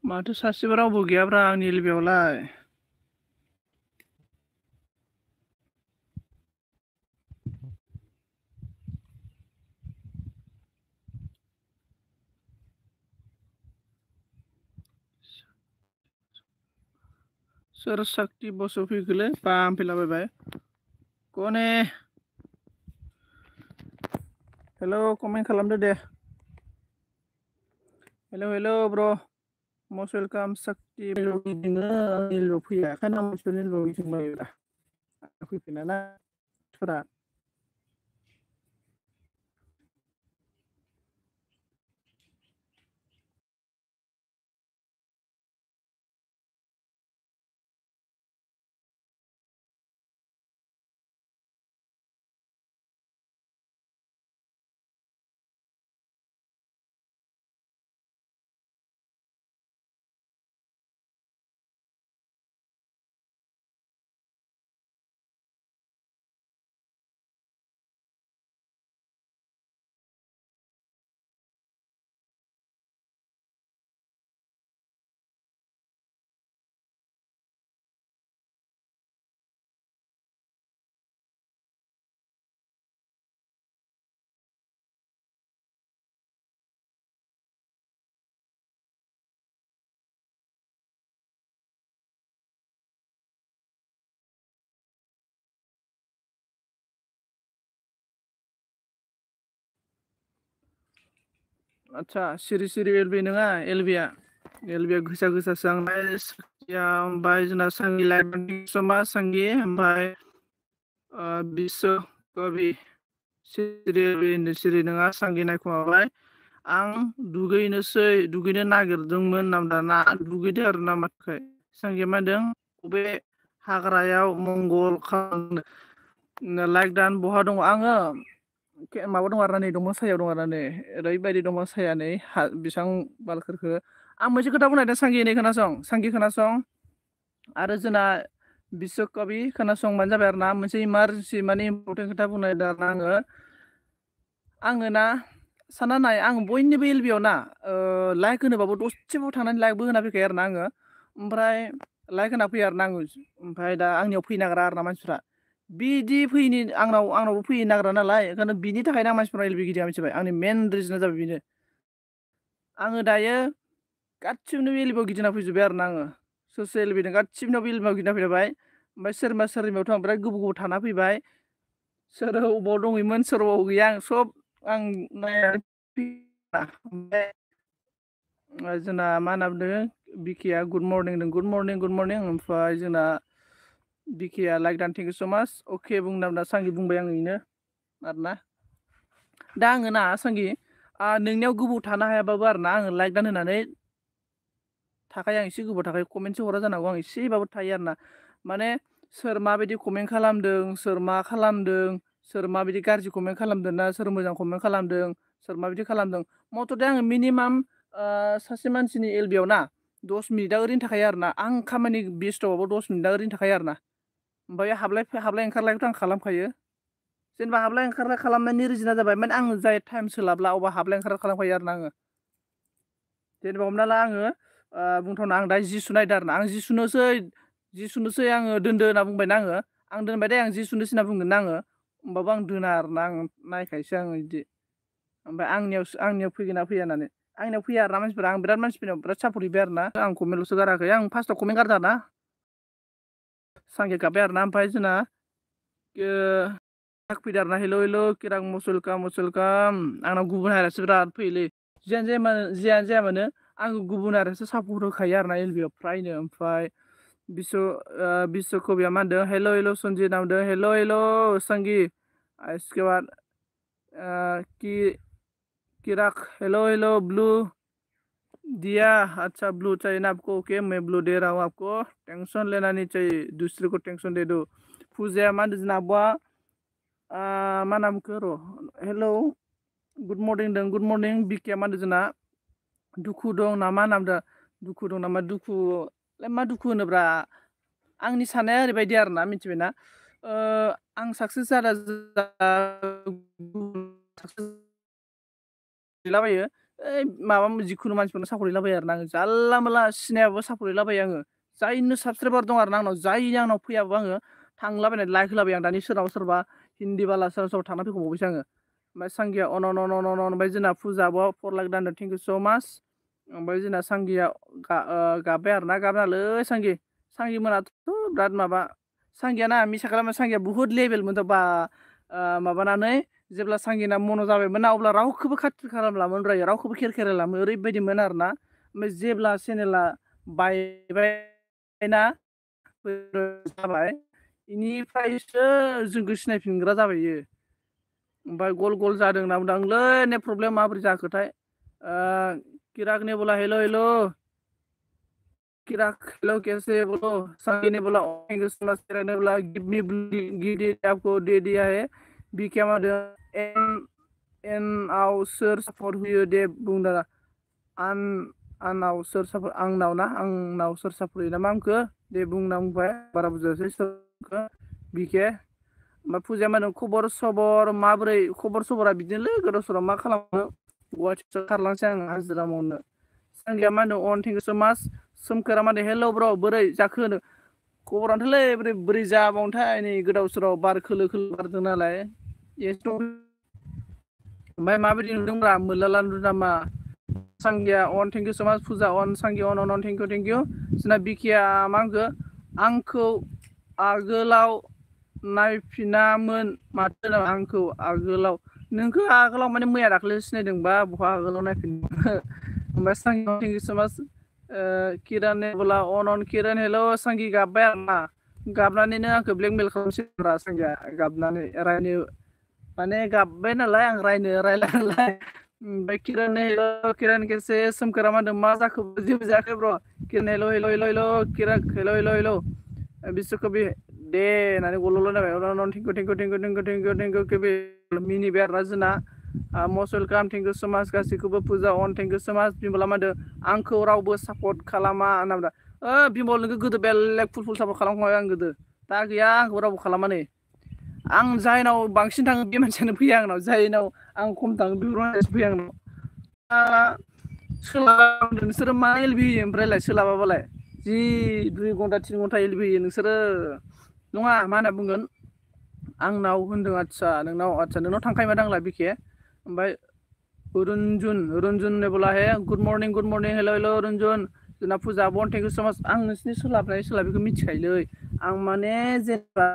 माथो सासेबो रावबो गैयाब्रा आंनि एलबियावलाय। सोर शक्ति बसु फैखोलै बाम फैलाबायबाय कने हेलौ कमेन्ट खालामदो दे। हेलौ ब्र मस्ट वेलकाम शक्ति दोङो फैया खाना फैफिना ना फोरा आदसा सिरि एलबि नङा एलबिया गोसा आंलाय ओमफ्राय जोंना सांगि लाइमोन समा सांगि ओमफ्राय बिस्व कबि सिरि नङा सांगि नायखुमाबाय आं दुगैनो नागिरदोंमोन दाना दुगैदो आरो ना माथो सांगिया मा होनदों बबे हाग्रायाव मंगल खालामनो लाइक दान बहा दङ आङो माबा दं आरो नै दंफां सायाव दं आरो नै ओरैबायदि दंफां साया नै बेसेबां बालखोरखो आं मोनसे खोथा बुंनायदों सांगि नै खोनासं आरो जोंना बिस्व कबि खोनासंबानो जाबाय आरो ना मोनसे इमारजेन्सि माने इम्परटेन्ट खोथा बुंनायदों आरो आङो ना सानना नाय आं बयनिबो एलबियाव ना लाइक होनोबाबो दसेबाव थांनानै लाइकबो होना फैखायो आरो ना आङो ओमफ्राय लाइक होना फैयो आरो ना आङो ओमफ्राय दा आंनियाव फैनो नागिरा आरो ना मानसिफ्रा बिदि फैयिनि आंनावबो फैनो नागिरा नालाय ओंखायनो बिनि थाखायनो आं मानसिफोरा एलबि गिदिङा मिथिबाय आंनि मेन रिजोना जाबाय बेनो आङो दायो गासिबो एलबियाव गिदिंना फैजोब्बाय आरो ना आङो सोर एलबिदों गासिबनावबो एलबियाव गिदिंना फैबाय ओमफ्राय सोरनिबायावथ' आं बिराद गोबाव थाना फैबाय सोर अबाव दङमोन सोर अबाव गैया आं सब आं ओमफ्राय जोंना मा होनना बुंदों बिकिया गुड मर्निं ओमफ्राय जोंना बिकिया लाइक दान थेंक इउ स' माच अके बुंना सांगि बुंबाय आङो इनो आरोना दा आङो ना सांगि नोंनियाव गोबाव थानो हायाबाबो आरो ना आङो लाइक दान होनानै थाखाय आं एसे गोबाव थाखाय कमेन्टसो हरा जानांगौ आं एसेबाबो थायो आरो ना माने सोर माबायदि कमेन्ट खालामदों सोर मा खालामदों सोर माबायदि गाज्रि कमेन्ट खालामदों ना सोर मोजां कमेन्ट खालामदों सोर माबायदि खालामदों मथथे आङो मिनिमाम सासे मानसिनि एलबियाव ना 10 मिनिटआ ओरैनो थाखाय आरो ना आं खामानि बेस्थ'बाबो 10 मिनिटआ ओरैनो थाखाय आरो ना ओमफ्राय हाबलाय ओंखारलायखौथ' आं खालामखायो जेनेबा हाबलाय ओंखारलाय खालामनायनि रिजोना जाबाय माने आं जाय टाइम सोलाबला अबा हाबलाय ओंखारलाय खालामखायो आरो ना आङो जेनेबा हमना ला आङो बुंथावना आं दा जि सुनो नागिरदों आरो ना आं जि सुनोसै आङो दोनदो होनना बुंबायना आं दोनबाय दे आं जि सुनोसै होनना बुंगोन ना आङो होमबाबो आं दोना आरोना आं नायखायोसो आङो बिदि ओमफ्राय आंनियाव फैगोन ना फैया होननानै आंनियाव फैया आरो ना मानसिफोरा आं बिराद मानसिफोरनाव बिराद सापर्ट हैबाय आरो ना आं कमेन्टल'सो गाराखै आं फार्स्टआव कमेन्ट गारदों आरो ना सांगे गाबबाय आरो ना ओमफ्राय जोंना फैदो आरो ना हेल' किरां मस्ट वेलकाम आंनाव गुबुन हारियासो बिराद फैयोलै जियानो जाया मानो आङो गुबुन हारियासो सापर्ट होखायो आरो ना एलबियाव फ्रायनो ओमफ्राय बिस्व कबिया मा होनदों हेल' सन्जय होनना बुंदों हेल' सांगि इसके बाद किराक हेल' ब्लू दिया अच्छा ब्लू चाहिए ना आपको ओके मैं ब्लू दे रहा हूँ आपको टेंशन लेना नहीं चाहिए दूसरे को टेंशन दे दो फुजाया मा होनदों जोंना आब'आ मा नामखौ र' हेल' गुड मर्निं बिकिया मा होनदों जोंना दुखु दं नामा होनना दुखु दं नामा मा दुखु होनोब्रा आंनि साननाया ओरैबायदि आरोना मिथिबायना आं साक्सेस जादा गैलाबायो ओइ माबा जिखुनु मानसिफोरनो सापर्ट हैलाबायो आरोना आङो जानला मोनला सिनायाबाबो सापर्ट हैलाबायो आङो जायनो साबसक्राइबार दं आरोना आंनाव जायनि आंनाव फैयाबो आङो थांलाबायनानै लाइक होलाबायो आं दानि सोरनावबा सोरबा हिन्दी बाला सोरबा सोरबा थांना फैबावबायसो आङो ओमफ्राय सांगिया अन अन अन अन अन ओमफ्राय जोंना फुजाबो 4 लाख दान थेंक इउ स' माच ओमफ्राय जोंना सांगिया गाब्बाय आरोना गाबनालै सांगि मोनाथ' बिराद माबा सांगियाना मिसा खालामो सांगिया बुहुत लेभेलमोनथ' बा माबानानै जेब्ला सांगिना मन' जाबायमोन ना अब्ला रावखौबो खाथिर खालामलामोन रावखौबो खेर खेरालामोन ओरैबायदिमोन आरोना ओमफ्य जेब्ला चेनेला बायबायना जाबाय इनिफ्रायसो जोंखौ सिनायफिनग्रा जाबाय इयो ओमफ्राय गल गल जादों होनना बुंदों आंलै नेट प्रब्लेम माबोरै जाखोथाय किराक ने बोला हेलो हेलो किराक हेलो कैसे बोलो संगी ने बोला थैंक यू सो मच किराक ने बोला गिव मी गिव इट आपको दे दिया है बी क्या मादो एन आव सोर सपर्ट होयो दे बुंदा आंनाव सोर सापर्ट आंनाव सोर सापर्ट होयो नामा आंखो दे बुंना बुंबाय बारा बुजायासै सोरखो बिके ओमफ्राय फुजाया मा होनो खबर सबर माबोरै खबर सबरा बिदिनोलै गोदाव सोराव मा खालामो गुवाहाटियाव खारलांसै आं हाजिरा मावनो सांगिया मा होनो अन थेंक इउ स' माच सोमखोरा मा होनो हेल' ब्र' बोरै जाखो होनो खबरानोथ'लै बोरै जाबावनोथाय नै गोदाव सोराव बार खोलो खोलो बारदों नालाय ओमफ्राय माबायदि नुदोंब्रा मोलाला नुदों नामा सांगिया अन थेंक इउ स' माच फुजा अन सांगिया अन थेंक इउ जोंना बिकिया मा होनखो आंखौ आगोलाव नायफिनामोन माथो आंखौ आगोलाव नोंखौ आगोलाव माने मैया दाख्लै सिनायदोंबा बहा आगोलाव नायफिननो ओमफ्राय सांगिया थेंक इउ स' माच किरान ने बोला अन किरान हेल' सांगि गाबबाय आरोना गाबनानैनो आंखौ ब्लेकमेल खालामसिगोनब्रा सांगिया गाबनानै रायनो माने गाबबाय नालाय आं रायला नालाय ओमफ्राय किरान कैसे सोमखोरा मा होनदों मा जाखो जेबो जायाखै ब्र' किरान हेल' किरान हेल' बिश्वकबि दे होननानै गल'ल' जाबाय थेंकिउ मिनिबाय आरोना जोंना मस्ट वेलकाम थेंक इउ स' माच गासैखौबो फुजा अन थेंक इउ स' माच बिमला मा होनदों आंखौ रावबो सापर्ट खालामा होनना बुंदों बिमल नोंखौ गोदो बेलेग फुल सापर्ट खालामखाबाय आं गोदो दा गैया आंखौ रावबो खालामा नै आं जायनाव बांसिन थाङो बे मानसियानो फैया आंनाव जायनाव आं खम थाङो बेफोर मानसियासो फैया आंनाव सोलाबा नोंसोरो मा एलबि होयो ओमफ्रायलाय सोलाबाबालाय जि 2 घन्टा 3 घन्टा एलबि होयो नोंसोरो नङा मा होनना बुंगोन आंनाव होनदों नोंनाव थांखायोमा दांला बिखे ओमफ्राय रुनजुन ने बोला हे गुड मर्निं हेल' रुनजुन जोंना फुजा बन थेंक इउ स' माच आं नोंसिनि सोलाबिखौ मिथिखायोलै आं माने जेनेबा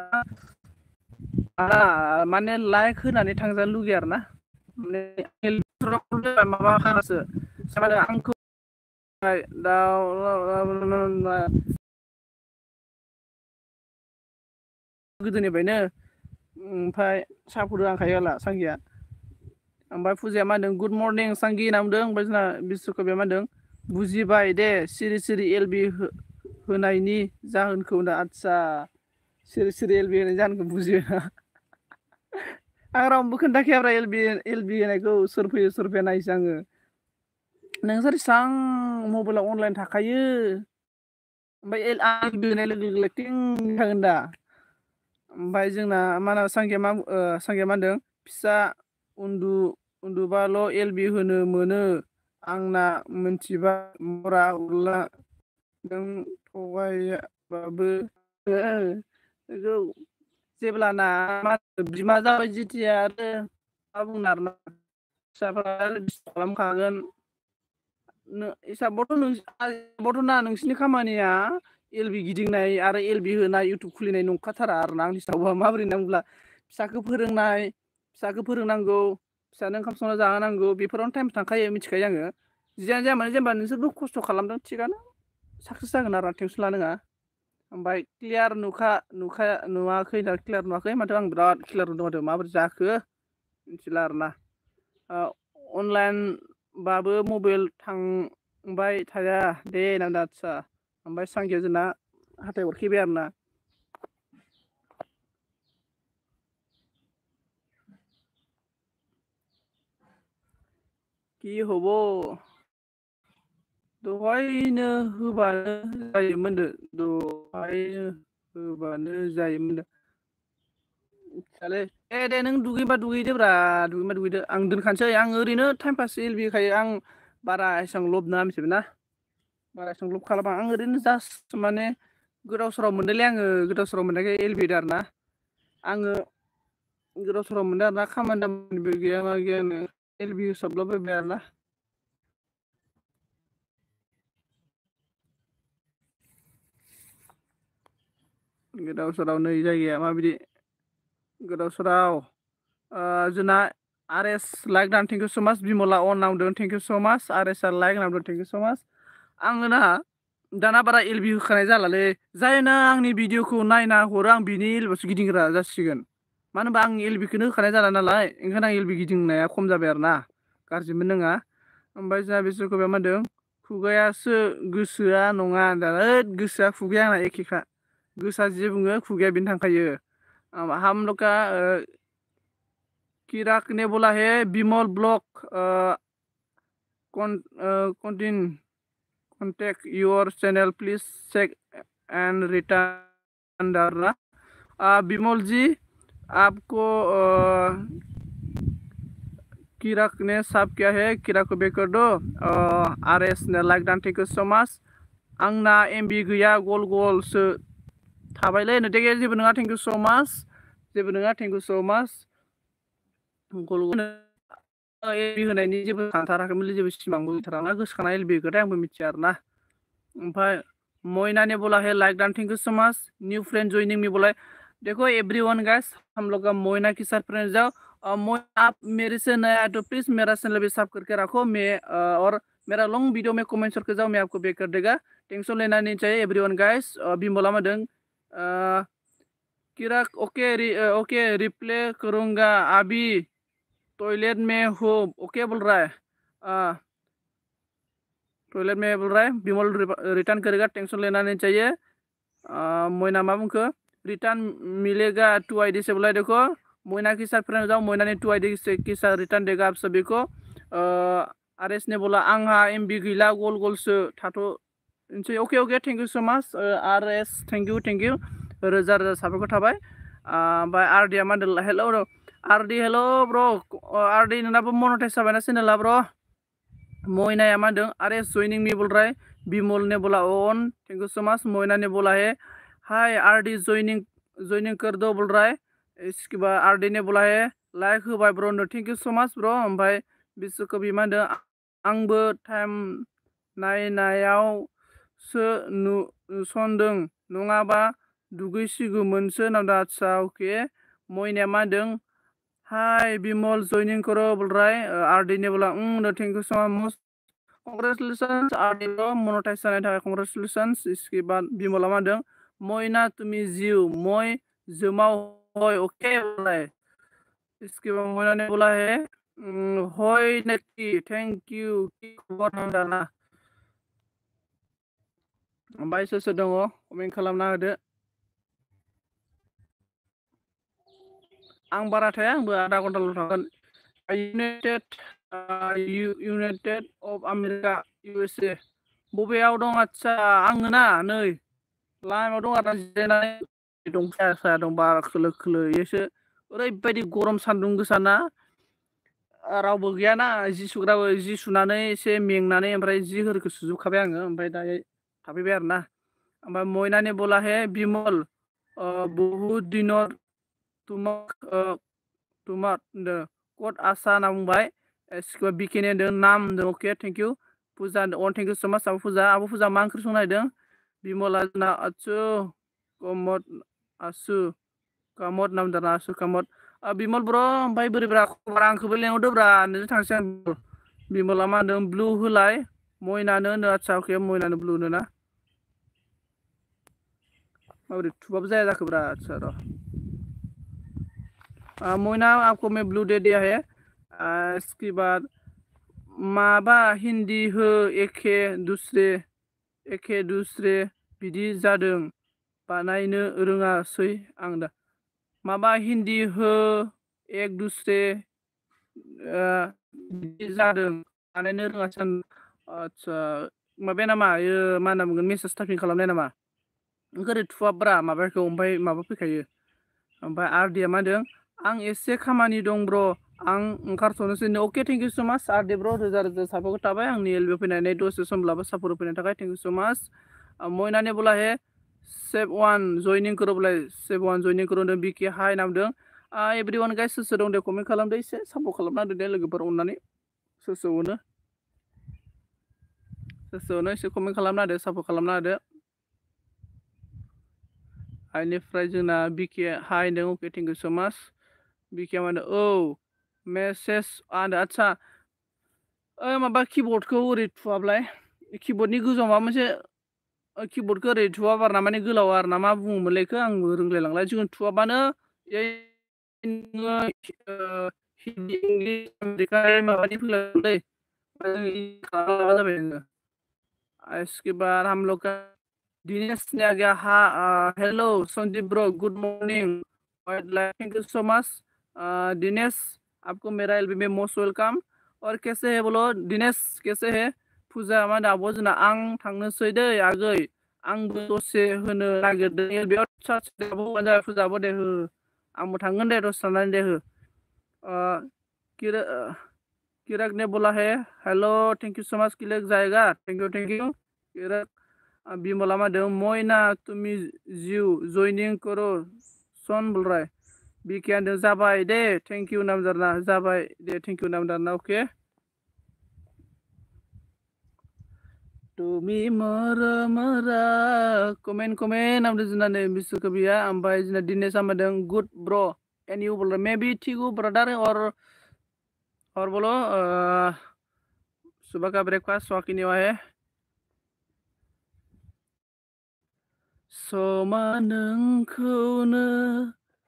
माने लाइक होनानै थांजानो लुगैयो आरोना माबा खालामसो आंखौ दा गोदोनिफ्रायनो ओमफ्राय साहा फुदुंखायो आला सांगिया ओमफ्राय फुजाया मा होनदों गुड मर्निं सांगि होनना बुंदों ओमफ्राय जोंना बिश्वकबिया मा होनदों बुजिबाय दे सिरि एलबि होनायनि जाहोनखौ आदसा सिरि एलबि होनायनि जाहोनखौ बुजियो आं रावनोबो खोन्थाखायाब्रा एलबि होनायखौ सोर फैया नायसै आङो नोंसोर इसां मबाइलाव अनलाइन थाखायो ओमफ्राय एलबि होनाय लोगो टिं थागोन दा ओमफ्राय जोंना मा होनो सांगिया मा होनदों फिसा उन्दुबाल' एलबि होनो मोनो आंना मोनथिबा मरा उरला नों थगायाबाबो बेखौ जेब्लाना मा बिमा जाबाय जेथिया आरो मा बुंनो आरोना फिसाफोरा डिस्टार्ब खालामखागोन हिसाबावथ' ना नोंसिनि खामानिया एलबि गिदिंनाय आरो एलबि होनाय इउटुब खुलिनाय नंखाथारा आरोना आंनि हिसाबाव माबोरै होनना बुङोब्ला फिसाखौ फोरोंनांगौ फिसानो ओंखाम संना जाहोनांगौ बेफोरावनो टाइम थांखायो मिथिखायो आङो जियानो जाया मानो जेनेबा नोंसोरबो खस्थ' खालामदों थिगानो साक्सेस जागोन आरो टेनसन लानाङा ओमफ्राय क्लियार नुवाखै माथो आं बिराद क्लियार नुदों माथो माबोरै जाखो मिथिला आरोना अनलाइनबाबो मबाइल थांबाय थाया दे होनना आदसा ओमफ्राय सांगिया जोंना हाथाय हरखैबाय आरोना কি হব दहायनो होबानो जायोमोन साले दे नों दुगैबा दुगैदोब्रा दुगैदो आं दोनखानोसै आं ओरैनो टाइम पास एलबि होखायो आं बारा एसेबां लब नङा मिथिबाय ना बारा एसेबां लब खालामा आं ओरैनो जास्ट माने गोदाव सोराव मोनदोंलै आङो गोदाव सोराव मोननायखाय एलबि होदो आरोना आङो गोदाव सोराव मोनदों आरोना खामानि दामानिबो गैया मा गैयानो एलबि होसाबलाबायबाय आरोना गोदाव सोराव नै जायगाया माबायदि गोदाव सोराव जोंना आर एस लाइक दान थेंक इउ सो माच बिमला अन नांदों थेंक इउ सो माच आर एस आर लाइक नांदों थेंक इउ सो माच आङो ना दाना बारा एलबि होखानाय जालालै जायना आंनि भिडिअखौ नायना हरो आं बिनि एलबियावसो गिदिंग्रा जासिगोन मानो होनबा आं एलबिखौनो होखानाय जाला नालाय ओंखायनो आं एलबि गिदिंनाया खम जाबाय आरो ना गाज्रिमोन नङा ओमफ्राय जोंहा बिसोरखौ बे मा होनदों खुगायासो गोसोआ नङा होनदों ओद गोसोआ खुगाया आंना एखेखा गोसोआ जि बुङो खुगाया बेनो थांखायो हम लोग का किराक ने बोला है Bimal block contact your channel please check and return Bimal ji आपको किराक ने साफ किया है किराक को बेक कर दो आर एस ने लाइक दान थेंक इउ सो माच आंना एमबि गैया गल गलसो थाबायलै होनो दे जेबो नङा थेंक इउ सो माच जेबो नङा थेंक इउ सो माच गल गल एलबि होनायनि जेबो सानथाराखैमोनलै जेबो सिमांबो गैथाराना गोसोखांना एलबि होखोथाय आंबो मिथिया आरोना ओमफ्राय मोयना ने बोला है like Don thank you so much new friend joining me बोला देखो एवरीवन गाइस हम लोग का मोयना के साथ फ्रेंड जाओ मोयना आप मेरे से नया है तो प्लीज मेरा चैनल भी सब करके रखो मैं और मेरा लॉन्ग वीडियो में कमेंट करके जाओ मैं आपको बैक कर देगा टेंशन लेना नहीं चाहिए एवरीवन गाइस अभी बोला मदन किराक ओके रिप्ले करूंगा अभी टॉयलेट में हो ओके बोल रहा है टॉयलेट में बोल रहा है बिमल रिटर्न करेगा टेंशन लेना नहीं चाहिए मोयना मा बुंखो रिटर्न मिलेगा 2 ID से बोला देखो मोयना के साथ फ्रेंड जाओ मोयना ने 2 ID के साथ रिटर्न देगा आप सभी को आर एस ने बोला आंहा एमबि गैला गल गलसो थाथ'नोसै ओके थेंक इउ सो माच आर एस थेंक इउ रोजा रोजा साबायखर थाबाय ओमफ्राय आर डिया मा होनदों हेल' आर डि हेल' ब्र आर डि नोंनाबो मनेटाइज जाबायना चेनेला ब्र मोयनाया मा होनदों आर एस जॉइनिंग मी बोल रहा है बिमल ने बोला on thank you so much Moyna ने बोला है हाय आर डी ज्वाइनिंग कर दो बोल रहा है इसके बाद आर डी ने बोला है लाइक होबाय ब्र नो थैंक यू सो मच ब्र ओमफ्राय बिसोरखौ बि मा होनदों आंबो टाइम नायनायावसो नुसनदों नङाबा दुगैसिगौमोनसो होनदों आदसा अके मोयनाया मा होनदों हाय बिमल ज्वाइनिंग करो बोल रहा है आर डी ने बोला no thank you so much congratulations R D bro monetise जानायनि थाखाय कंग्रेचुलेशंस इसके बाद बिमला मा होनदों मोयना तुमी जिउ मय जोमाव हय ओके बोल रहा है इसके बाद मोयना ने बोला है हय नेकी थैंक यू की खबर होनदों ना ओमफ्राय सोर सोर दङ कमेन्ट खालामना होदो आं बारा थाया आंबो आधा घन्टाल' थागोन इउनाइटेड अफ आमेरिका USA बबेयाव दं आदसा आङो ना नै लामायाव दं आरो जिरायनानै दंखाया साया दं बार खोलो खोलो एसो ओरैबायदि गरम सान्दुं गोसाना रावबो गैयाना जि सुग्राबो जि सुनानै एसे मेंनानै ओमफ्राय जिफोरखौ सुजोबखाबाय आङो ओमफ्राय दायो थाफैबाय आरोना ओमफ्राय मयनानि बोला हे बिमल बहुत दिनर तुमार कड आशा होनना बुंबाय सिखा बिकिनि होनदों नाम होनदों अके थेंक इउ फुजा होनदों थेंक इउ सो माच आब' फुजा मा ओंख्रि संनो नागिरदों बिमला जोंना आसु कामद नाम दाना आसु कामद बिमल ब्र ओमफ्राय बोरैब्रा खबरा आंखौबो लेंहरदोब्रा नोंजों थांसै आं बिमला मा होनदों ब्लु होलाय मयनानो होनो आदसा अके मयनानो ब्लु होनो ना माबोरै थुबाबो जाया जाखोब्रा आदसा र' मोयना आपको मैं ब्लू दे दिया है इसके बाद माबा हिन्दी हो एखे दुसरे बिदि जादों बानायनो रोङासै आं दा माबा हिन्दी हो एक दुसरे बिदि जादों बानायनो रोङासै आं आदसा माबाया नामा मा होनना बुंगोन मेसेज टाइपिं खालामनाय नामा ओरै थुवाब्रा माबाखौ ओमफ्राय माबा फैखायो ओमफ्राय आरडिया मा होनदों आं एसे खामानि दं ब्र आं ओंखारथ'नोसै अके थेंक इउ स' माच आरडि ब्र रोजा रोजा साबायखर थाबाय आंनि एलबि फैनानै दसे समब्लाबो सापर्ट होफैनायनि थाखाय थेंक इउ स' माच मयनाने बोला हे सेभ वान जयनिं करो बोलाय सेभ वान जयनिं करो होनदों बिके हाय नामदों एभ्रि वान गाइस सोर सोर दं दे कमेन्ट खालामदो एसे सापर्ट खालामना होदो दे लोगोफोर अननानै सोर सोरनो एसे कमेन्ट खालामना होदो सापर्ट खालामना होदो आइनिफ्राय जोंना बिके हाय होनदों अके थेंक इउ स' माच बिके मा होनदों औ मेसेज आदसा माबा किबर्डखौ ओरै थुवाब्लाय किबर्डनि गोजौआव माबा मोनसे किबर्डखौ ओरै थुवा आरो ना माने गोलाव आरो ना मा बुङोमोनलाय बेखौ आंबो रोंलायलांला जिखुनु थुवाबानो नोङो हिन्दी इंलिस आमेरिकानि माबानि फैलालै खालामना जाबाय नोङो इसके बाद हम लोग का दिनेश ने आ गया हाँ hello Sandeep bro good morning thank you so much Dinesh आपको मेरा एलबी में मोस्ट वेलकम और कैसे है बोलो दिनेश कैसे है फुजा मा दाबो जोंना आं थांनोसै दै आगै आंबो दसे होनो नागिरदों एलबियाव दाबो जाबाय फुजाबो दे हो आंबो थांगोन दे दसे थानानै दे हो किरक ने बोला है hello thank you so much Kilak जाएगा थैंक यू किरक बिमला मा दं मयना तुमी जिउ जयनिं करो सन बोल रहा है बिकियान जाबाय दे थैंक यू नामदारना जाबाय दे थैंक यू नामदारना ओके तुमी मरा कमेन्ट नामदों जोंना नै बिसु कबिया ओमफ्राय जोंना दिनेश आमादों गुड ब्र एन इउ बोल मे बी थिगु ब्रादार और बोलो सुबह का ब्रेकफास्ट वाकिन हुआ है समा नोंखौनो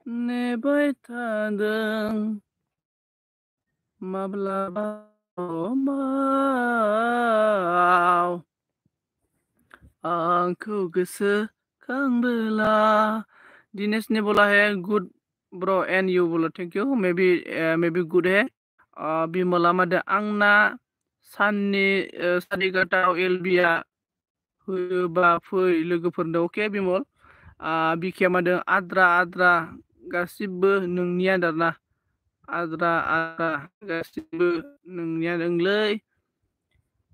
नेबाय थादों माब्लाबा आंखौ गोसोखांबोला दिनेश ने बोला है गुड ब्रो एंड यू बोलो thank you may be good है बिमला मादो आंना साननि सारि गाटाव एलबिया होयोबा फै लोगोफोरनो अके बिमल बिकिया मादों आद्रा गासिबो नोंनि आदारना आद्रा गासिबो नोंनिया नोंलै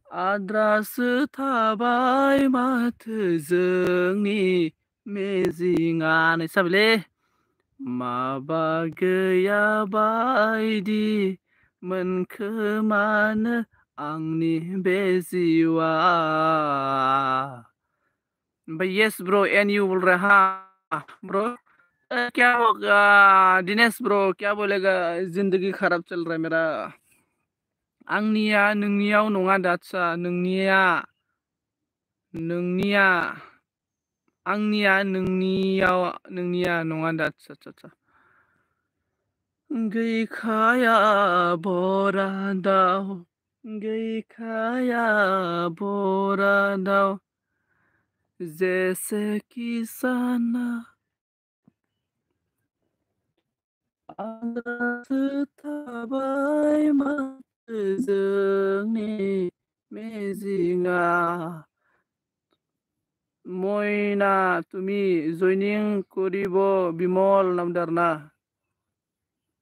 आद्रासो थाबाय माथो जोंनि मेजिङा नोंसाबैलै माबा गैया बायदि मोनखोमानो आंनि बे जिउआ भाई यस ब्रो एन यू बोल रहा हाँ ब्रो क्या होगा दिनेश ब्रो क्या बोलेगा जिंदगी खराब चल रहा है मेरा आंनिया नोंनियाव नङा दात्सा नोंनिया आंनिया नोंनिया नङा दात्सा गैखाया बरादाव गैखाया बरादाव जैसे किसाना आद्रासो थाबाय माथो जोंनि मेजिङा मयना तुमी जयनिं करिब बिमल नामदारना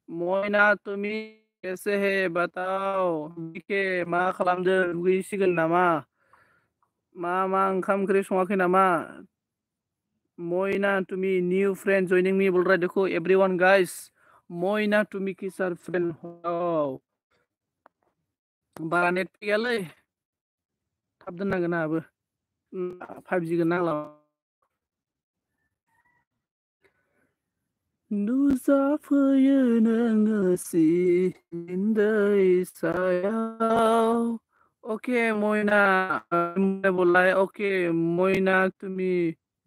मयना तुमी कैसे है बताओ बिके मा खालामदों दुगैसिगोन नामा मा ओंखाम ओंख्रि सङाखै नामा मयना तुमी न्यू फ्रेंड जॉइनिंग मी बोल रहा है देखो एवरीवन गाइस मयना तुमी किसार फ्रेंड हो बारा नेट गैयालै थाब दोननांगोन आंहाबो 5G नांला नुजाफैयो नोङो सिन्दै सायाव ओके मयना बोलाय ओके मयना तुमी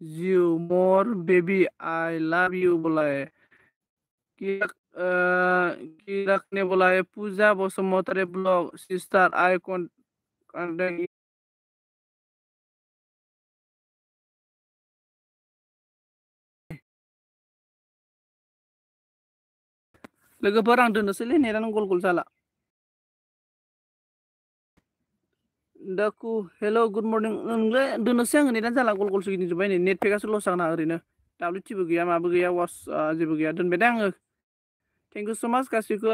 जिउ मोर बेबी आई लव यू बोलाय किरक ने बोला है Puja Basumatary blog sister I contact लोगोफोर आं दोननोसैलै नेटानो गल गल जाला दाकु हेलो गुड मर्निं नोंलाय दोननोसै आङो नेटानो जाला गल गलसो गिदिंजोब्बाय नै नेट पेकआसो लस जागोन ओरैनो WTबो गैया माबो गैया जेबो गैया दोनबाय दे आङो। थेंक इउ स' माच गासैखौ